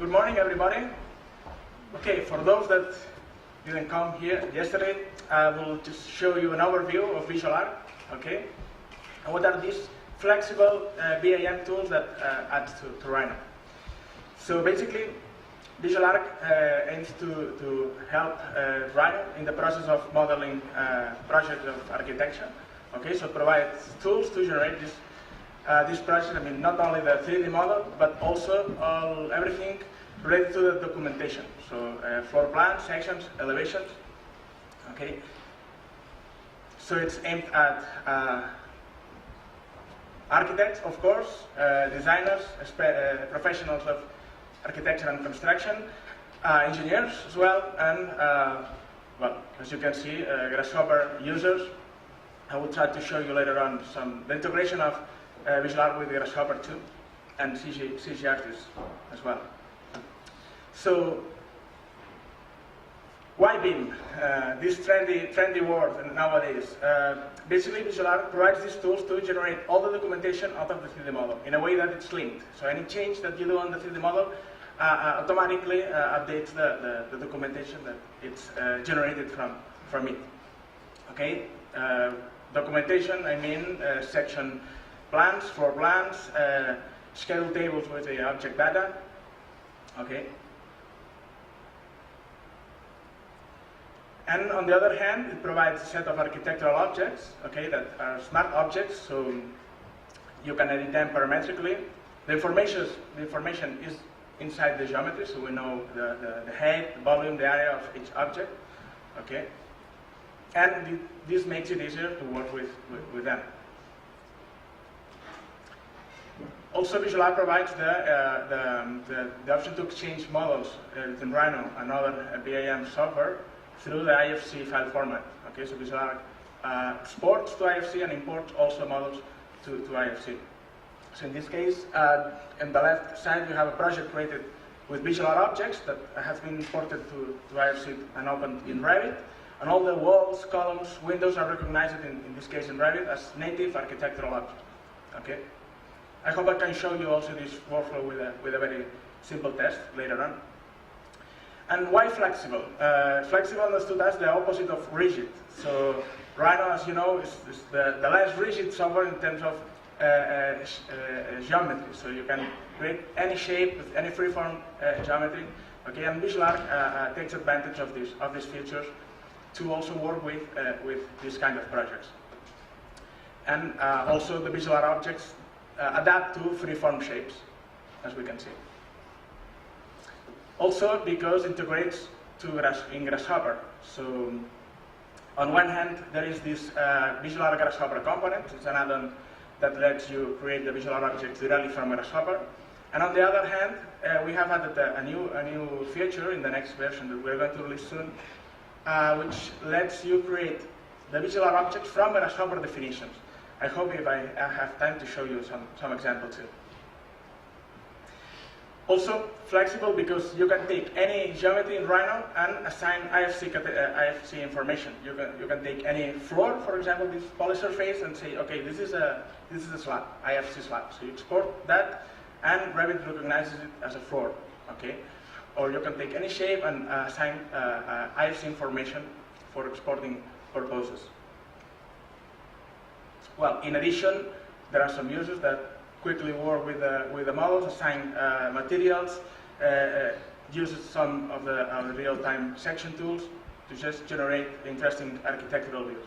Good morning, everybody. Okay, for those that didn't come here yesterday, I will just show you an overview of VisualARQ. Okay, and what are these flexible BIM tools that add to Rhino? So basically, VisualARQ aims to help Rhino in the process of modeling projects of architecture. Okay, so it provides tools to generate this project. I mean, not only the 3D model, but also everything related to the documentation. So floor plans, sections, elevations. Okay. So it's aimed at architects, of course, designers, professionals of architecture and construction, engineers as well, and well, as you can see, Grasshopper users. I will try to show you later on the integration of VisualARQ with Grasshopper 2 and CG Artist as well. So, why BIM? This trendy word nowadays. Basically, VisualARQ provides these tools to generate all the documentation out of the 3D model in a way that it's linked. So any change that you do on the 3D model automatically updates the documentation that it's generated from it. Okay. Documentation, I mean section plans, floor plans, schedule tables with the object data. Okay. And on the other hand, it provides a set of architectural objects, okay, that are smart objects, so you can edit them parametrically. The information is inside the geometry, so we know the height, the volume, the area of each object. Okay. And this makes it easier to work with them. Also, VisualARQ provides the option to exchange models in Rhino and other BIM software through the IFC file format. Okay, so VisualARQ exports to IFC and imports also models to IFC. So in this case, on the left side, you have a project created with VisualARQ objects that has been imported to IFC and opened in Revit. And all the walls, columns, windows are recognized in this case in Revit as native architectural objects. Okay. I hope I can show you also this workflow with a very simple test later on. And why flexible? Flexible understood as the opposite of rigid. So Rhino, as you know, is the less rigid software in terms of geometry. So you can create any shape with any freeform geometry. Okay, and VisualARQ takes advantage of these features to also work with this kind of projects. And also the VisualARQ objects adapt to freeform shapes, as we can see. Also because it integrates in Grasshopper. So on one hand, there is this VisualARQ Grasshopper component. It's an add-on that lets you create the VisualARQ objects directly from Grasshopper. And on the other hand, we have added a new feature in the next version that we're going to release soon, which lets you create the VisualARQ objects from Grasshopper definitions. I hope if I have time to show you some examples too. Also flexible because you can take any geometry in Rhino and assign IFC information. You can take any floor, for example, this polysurface, and say, okay, this is a slab, IFC slab. So you export that, and Revit recognizes it as a floor. Okay. Or you can take any shape and assign IFC information for exporting purposes. Well, in addition, there are some users that quickly work with the models, assign materials, uses some of the real-time section tools to just generate interesting architectural views.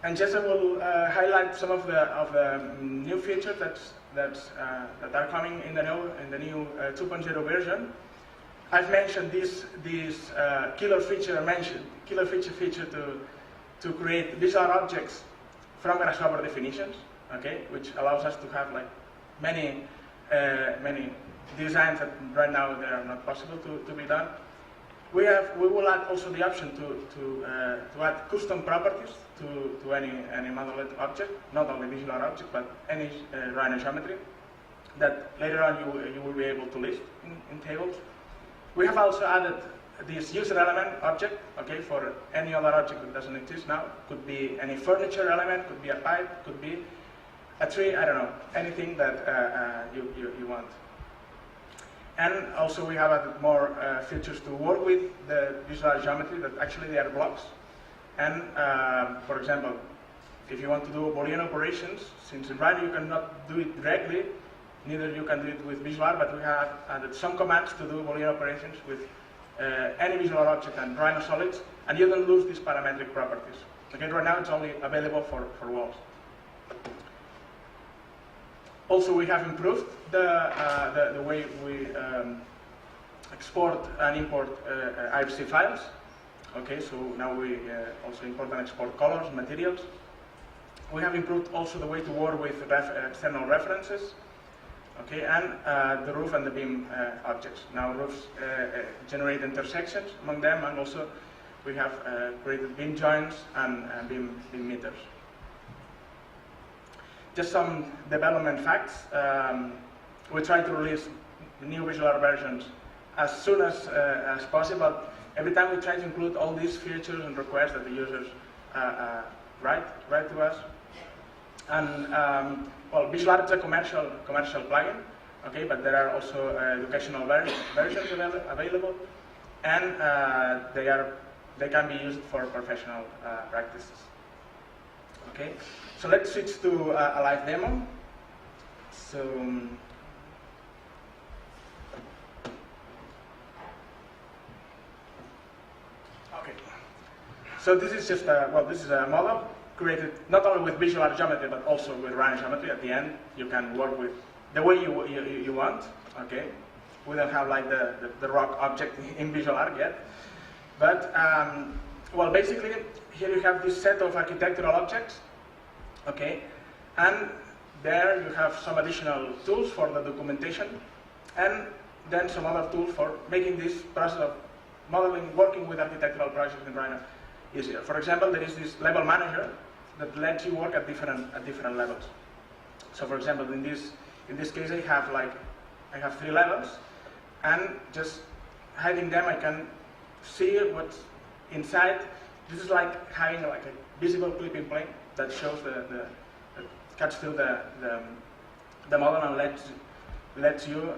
And just I will highlight some of the new features that are coming in the new 2.0 version. I've mentioned this killer feature to create VisualARQ objects from Grasshopper definitions. Okay, which allows us to have like many designs that right now they are not possible to be done. We will add also the option to add custom properties to any modeled object, not only VisualARQ object, but any Rhino geometry that later on you will be able to list in tables. We have also added this user element object, okay, for any other object that doesn't exist now. Could be any furniture element, could be a pipe, could be a tree, I don't know, anything that you want. And also we have added more features to work with the VisualARQ geometry that actually they are blocks. And for example, if you want to do Boolean operations, since in Rhino you cannot do it directly, neither you can do it with VisualARQ, but we have added some commands to do Boolean operations with any visual object and Rhino solids, and you don't lose these parametric properties. Okay, right now it's only available for walls. Also, we have improved the way we export and import IFC files. Okay, so now we also import and export colors, materials. We have improved also the way to work with external references. Okay, and the roof and the beam objects. Now roofs generate intersections among them, and also we have created beam joints and beam meters. Just some development facts. We try to release new VisualARQ versions as soon as possible. Every time we try to include all these features and requests that the users write to us. And well, VisualARQ is a commercial plugin, okay, but there are also educational versions available, and they can be used for professional practices. Okay, so let's switch to a live demo. So okay, so this is just this is a model created not only with VisualARQ geometry but also with Rhino geometry. At the end, you can work with the way you want. Okay, we don't have like the rock object in VisualARQ yet, but well, basically here you have this set of architectural objects. Okay, and there you have some additional tools for the documentation, and then some other tools for making this process of modeling, working with architectural projects in Rhino easier. For example, there is this level manager that lets you work at different levels. So, for example, in this case, I have 3 levels, and just hiding them, I can see what's inside. This is like having like a visible clipping plane that shows that cuts through the model and lets you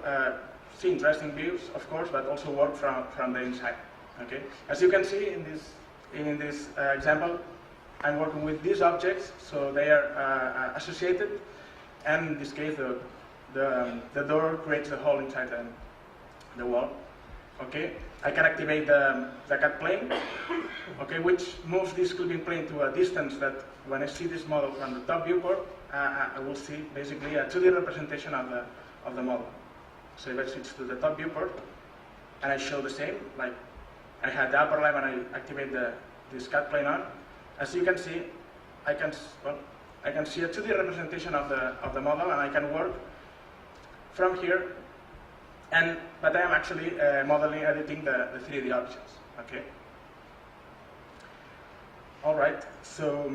see interesting views, of course, but also work from the inside. Okay, as you can see in this example, I'm working with these objects, so they are associated, and in this case, the door creates a hole inside the wall. Okay, I can activate the CAD plane, okay, which moves this clipping plane to a distance that when I see this model from the top viewport, I will see basically a 2D representation of the model. So if I switch to the top viewport and I show the same, like I had the upper level and I activate this CAD plane on, as you can see, I can see a 2D representation of the model, and I can work from here. But I am actually editing the 3D objects. Okay. All right. So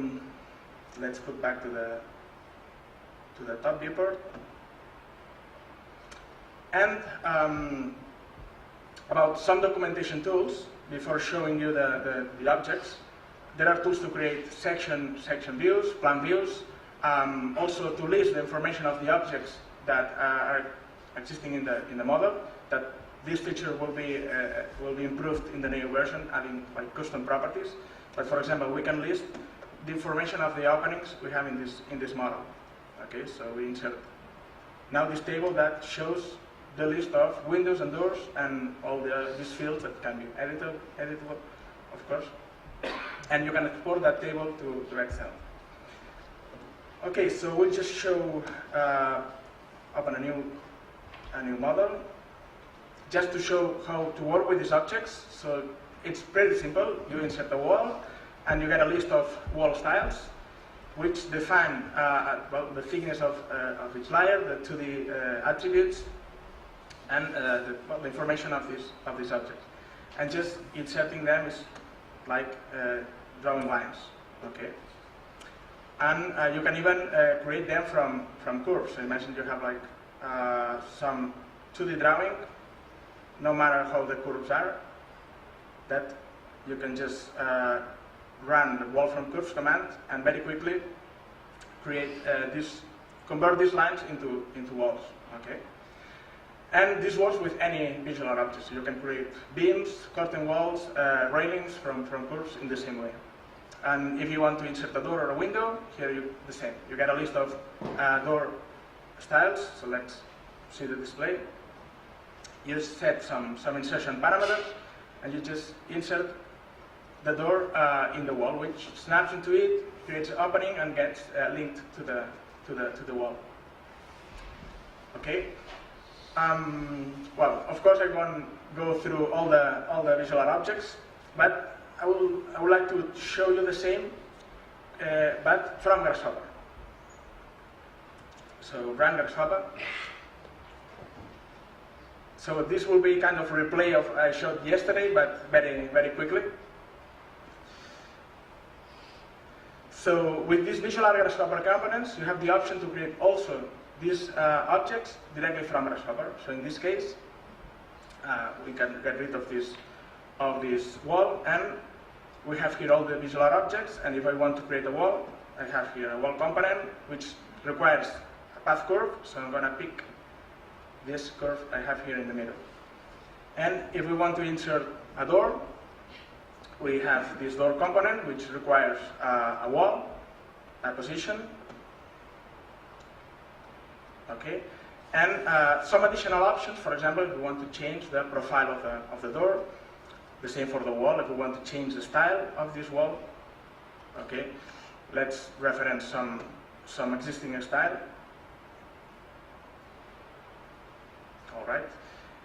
let's put back to the top viewport. And about some documentation tools before showing you the objects. There are tools to create section views, plan views, also to list the information of the objects that are existing in the model. That this feature will be improved in the new version, adding like custom properties. But for example, we can list the information of the openings we have in this model. Okay, so we insert now this table that shows the list of windows and doors and all these fields that can be editable, of course. And you can export that table to Excel. Okay, so we'll just show open a new model just to show how to work with these objects. So it's pretty simple. You insert a wall, and you get a list of wall styles, which define the thickness of each layer, the 2D attributes, and the information of this object. And just inserting them is like drawing lines. Okay. And you can even create them from curves. So imagine you have like some 2D drawing, no matter how the curves are, that you can just run the wall from curves command and very quickly create convert these lines into walls. Okay. And this works with any VisualARQ object. So you can create beams, curtain walls, railings from curves in the same way. And if you want to insert a door or a window, here the same. You get a list of door styles. So let's see the display. You set some insertion parameters, and you just insert the door in the wall, which snaps into it, creates an opening, and gets linked to the wall. Okay. Well, of course, I won't go through all the VisualARQ objects, but I would like to show you the same, but from Grasshopper. So run Grasshopper. So this will be kind of a replay of I showed yesterday, but very quickly. So with these VisualARQ Grasshopper components, you have the option to create also these objects directly from Grasshopper. So in this case, we can get rid of this wall, and we have here all the VisualARQ objects. And if I want to create a wall, I have here a wall component which requires a path curve. So I'm going to pick this curve I have here in the middle. And if we want to insert a door, we have this door component which requires a wall, a position. Okay, and some additional options. For example, if we want to change the profile of the door, the same for the wall. If we want to change the style of this wall, okay, let's reference some existing style. All right,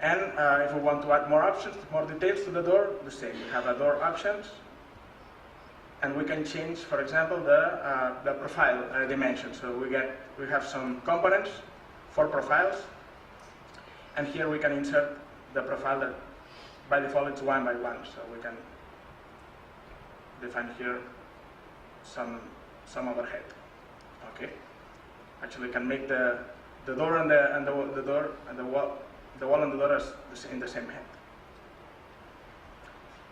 and if we want to add more options, more details to the door, the same. We have a door options, and we can change, for example, the profile dimension. So we have some components for profiles, and here we can insert the profile that by default it's 1 by 1. So we can define here some overhead. Okay, actually, we can make the door and the door and the wall and the door is in the same head.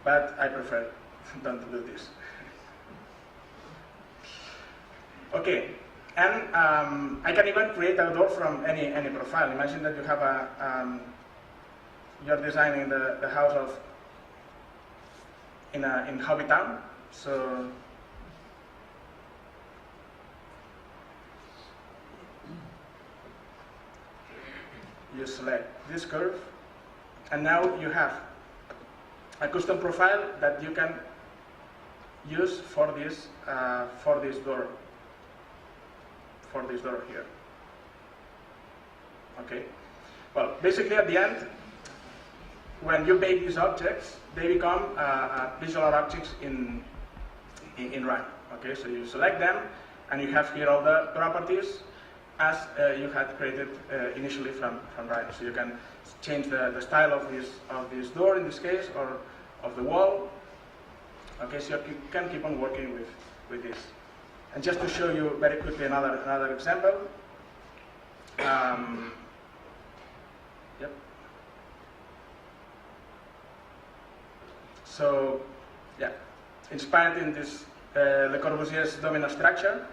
But I prefer not to do this. Okay, and I can even create a door from any profile. Imagine that you have you're designing the house in Hobbytown. So you select this curve, and now you have a custom profile that you can use for this door. For this door here. Okay. Well, basically at the end, when you bake these objects, they become VisualARQ objects in Rhino. Okay, so you select them, and you have here all the properties as you had created initially from Rhino. So you can change the style of this door in this case, or of the wall. Okay, so you can keep on working with this. And just to show you very quickly another example. Yep. So, yeah, inspired in this Le Corbusier's domino structure,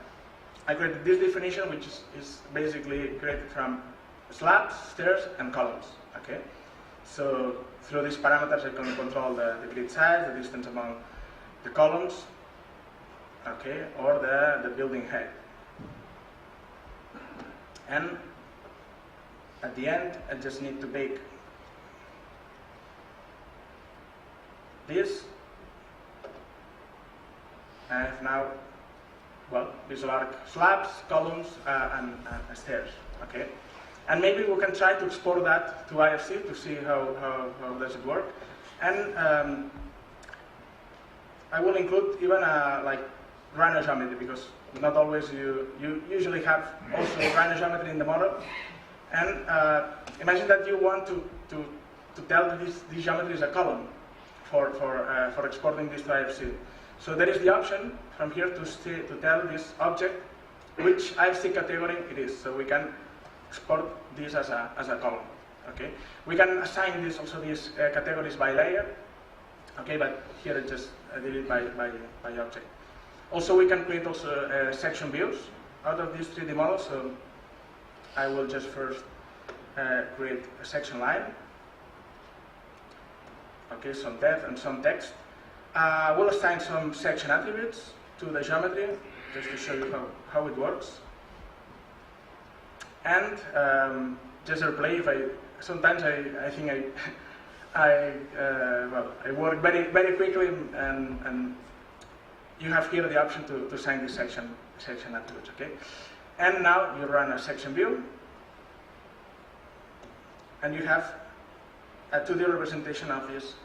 I created this definition, which is basically created from slabs, stairs, and columns. Okay. So through these parameters, I can control the grid size, the distance among the columns, okay, or the building head. And at the end, I just need to bake this. I have now, well, VisualARQ slabs, columns, and stairs. Okay, and maybe we can try to export that to IFC to see how does it work. And I will include even like Rhino geometry, because not always you usually have also Rhino geometry in the model. And imagine that you want to tell that this geometry is a column for exporting this to IFC. So there is the option from here to tell this object which IFC category it is. So we can export this as a column. Okay, we can assign this also these categories by layer. Okay, but here I just did it by object. Also, we can create also section views out of these 3D models. So I will just first create a section line. Okay, some depth and some text. We'll assign some section attributes to the geometry, just to show you how it works. And just a replay, sometimes I think I work very quickly, and you have here the option to assign this section attributes, okay? And now you run a section view, and you have a 2D representation of this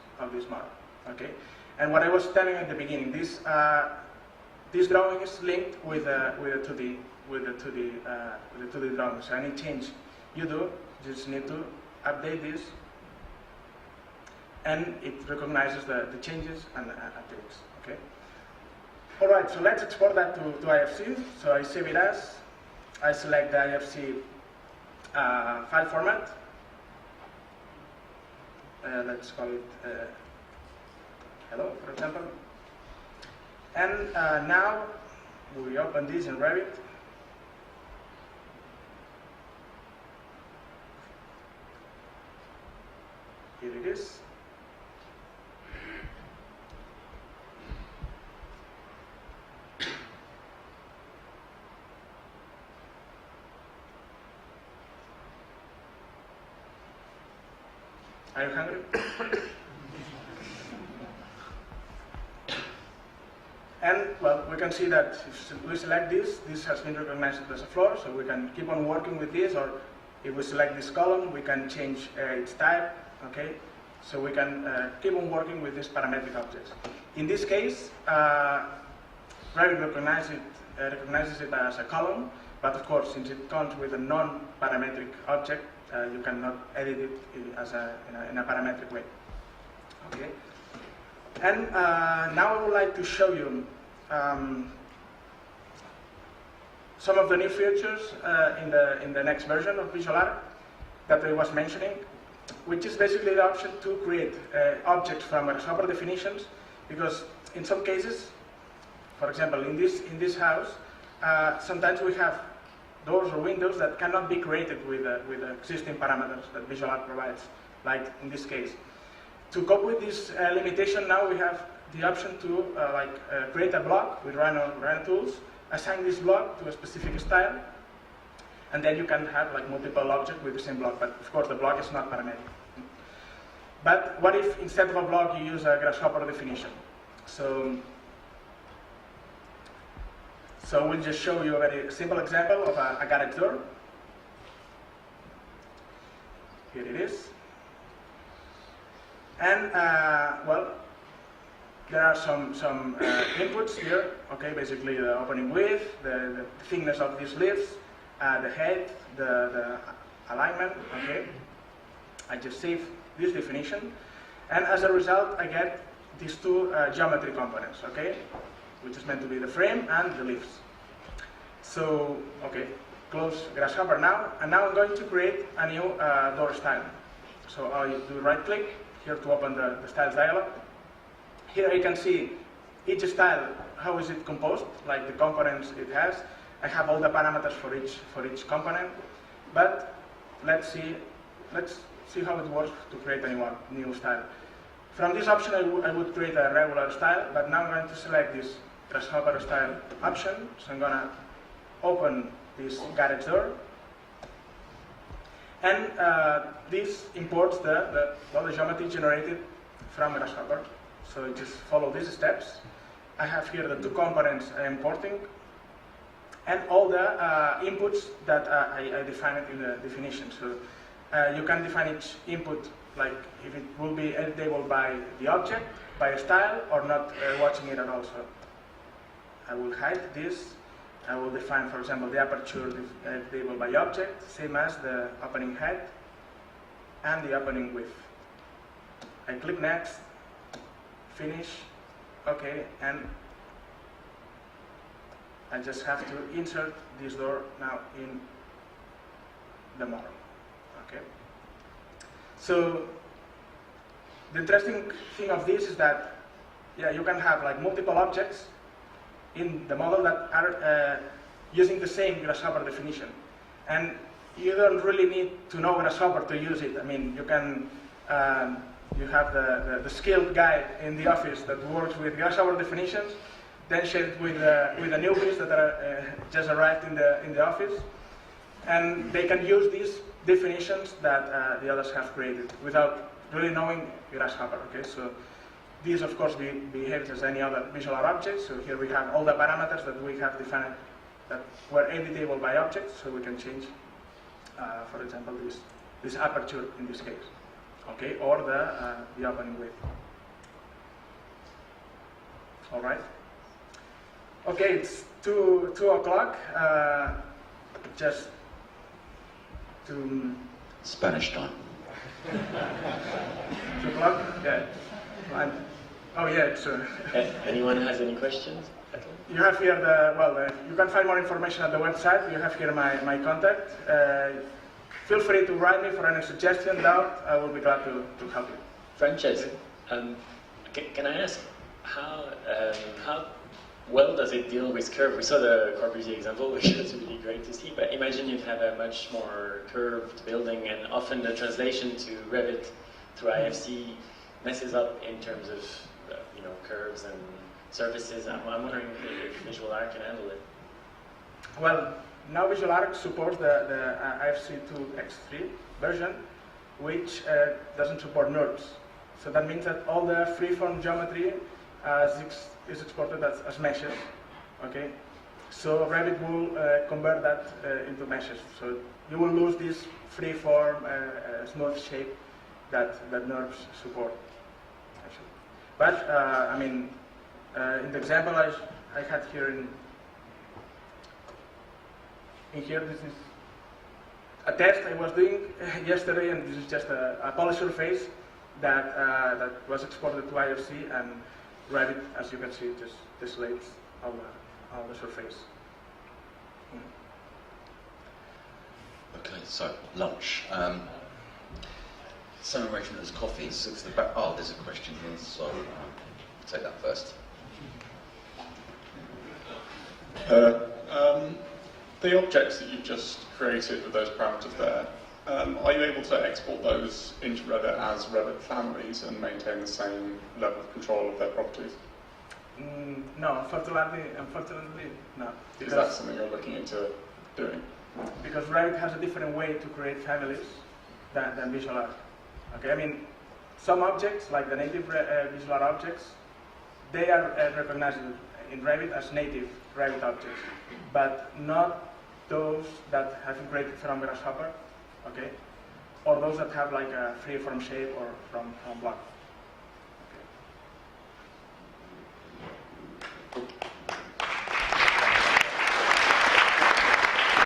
model, okay? And what I was telling at the beginning, this drawing is linked with the 2D drawing. So any change you do, you just need to update this, and it recognizes the changes and updates. Okay. All right. So let's export that to IFC. So I save it as. I select the IFC file format. Let's call it hello, for example. And now we open this in Revit. Here it is. Are you hungry? And, well, we can see that if we select this has been recognized as a floor, so we can keep on working with this, or if we select this column, we can change its type, okay? So we can keep on working with these parametric objects. In this case, Revit recognizes it as a column, but of course, since it comes with a non-parametric object, you cannot edit it in a parametric way, okay? And now I would like to show you some of the new features in the next version of VisualARQ that I was mentioning, which is basically the option to create objects from grasshopper definitions, because in some cases, for example, in this house, sometimes we have doors or windows that cannot be created with the existing parameters that VisualARQ provides, like in this case. To cope with this limitation, now we have the option to create a block with Rhino tools, assign this block to a specific style, and then you can have multiple objects with the same block. But of course, the block is not parametric. But what if instead of a block you use a grasshopper definition? So we'll just show you a very simple example of a garage door. Here it is. And well, there are some inputs here. Okay, basically the opening width, the thickness of these leaves, the height, the alignment. Okay, I just save this definition, and as a result, I get these two geometry components. Okay, which is meant to be the frame and the leaves. So okay, close grasshopper now, and now I'm going to create a new door style. So I do right click here to open the styles dialog. Here you can see each style, how is it composed, like the components it has. I have all the parameters for each component, but let's see how it works to create a new style. From this option, I would create a regular style, but now I'm going to select this grasshopper style option. So I'm going to open this garage door. And this imports the geometry generated from Grasshopper. So I just follow these steps. I have here the two components I'm importing, and all the inputs that I defined in the definition. So you can define each input, like if it will be editable by the object, by a style, or not watching it at all. So I will hide this. I will define, for example, the aperture editable by object, same as the opening height and the opening width. I click next, finish, okay, and I just have to insert this door now in the model. Okay. So the interesting thing of this is that, yeah, you can have multiple objects in the model that are using the same grasshopper definition. And you don't really need to know Grasshopper to use it. I mean, you can, you have the skilled guy in the office that works with Grasshopper definitions, then share it with the newbies that are just arrived in the office, and they can use these definitions that the others have created without really knowing Grasshopper. Okay, so these, of course, behave as any other VisualARQ object. So here we have all the parameters that we have defined that were editable by objects, so we can change, for example, this aperture in this case, okay, or the opening width. All right. Okay, it's 2 o'clock. Just to Spanish time. 2 o'clock. Yeah. Oh yeah. So. Anyone has any questions? You have here you can find more information at the website. You have here my contact. Feel free to write me for any suggestion, doubt. I will be glad to help you. Francesc, can I ask how well does it deal with curve? We saw the Corbusier example, which is really great to see, but imagine you'd have a much more curved building, and often the translation to Revit through IFC messes up in terms of curves and surfaces. I'm wondering if VisualARQ can handle it. Well, now VisualARQ supports the IFC 2x3 version, which doesn't support NURBS. So that means that all the freeform geometry is exported as meshes. Okay, so Revit will convert that into meshes. So you will lose this freeform, smooth shape that NURBS support. Actually, but I mean, in the example I had here in here, this is a test I was doing yesterday, and this is just a poly surface that was exported to IFC, and Revit, as you can see, just displays all the surface. Okay, so lunch. Some arrangement as coffee. The back. Oh, there's a question here, so I'll take that first. The objects that you've just created with those parameters there, are you able to export those into Revit as Revit families and maintain the same level of control of their properties? No, unfortunately, no. Is that something you're looking into doing? Because Revit has a different way to create families than VisualARQ. Okay, I mean, some objects, like the native VisualARQ objects, they are recognized in Revit as native Revit objects, but not those that have been created from Grasshopper, okay, or those that have like a freeform shape or from block.